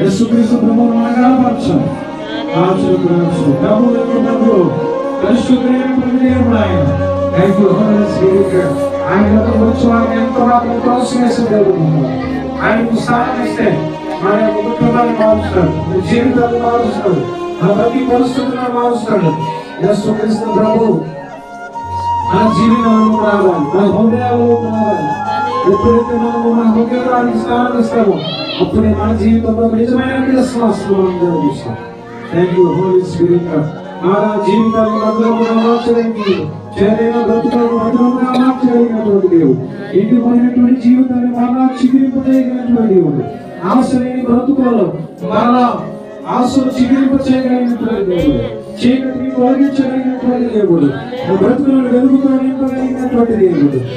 యేసుక్రీస్తు ప్రభువును మహిమపరచండి. ఆయన వచ్చి వారిని ఎంతో మాత్రం ప్రోత్సహించే దేవుడు. ఆయనకు స్థానం ఇస్తే మన యొక్క కుటుంబాన్ని మారుస్తాడు, జీవితాన్ని మారుస్తాడు, మన ప్రతి పరిస్థితులను మారుస్తాడు. యేసుక్రీస్తు ప్రభువు మన జీవితంలో రావాలి, మన హృదయాల్లో రావాలి. ఎప్పుడైతే మనము మన హృదయానికి స్థానం ఇస్తామో అప్పుడే మన జీవితంలో నిజమైన విశ్వాసం జరిగిస్తాం. Thank you holy spirit. మన జీవితాన్ని భద్రంగా మార్చడానికి, చేరైన బ్రతుకులను భద్రంగా మార్చగలిగినటువంటి దేవుడు, ఎండిపోయినటువంటి జీవితాన్ని మరలా చిగురింపజేయగలిగినటువంటి దేవుడు, ఆశ లేని బ్రతుకులలో మరలా ఆశను చిగురింపజేయగలిగినటువంటి దేవుడు, చీకటిని తొలగించగలిగినటువంటి దేవుడు, బ్రతుకులను వెలుగుతో నింపగలిగినటువంటి దేవుడు.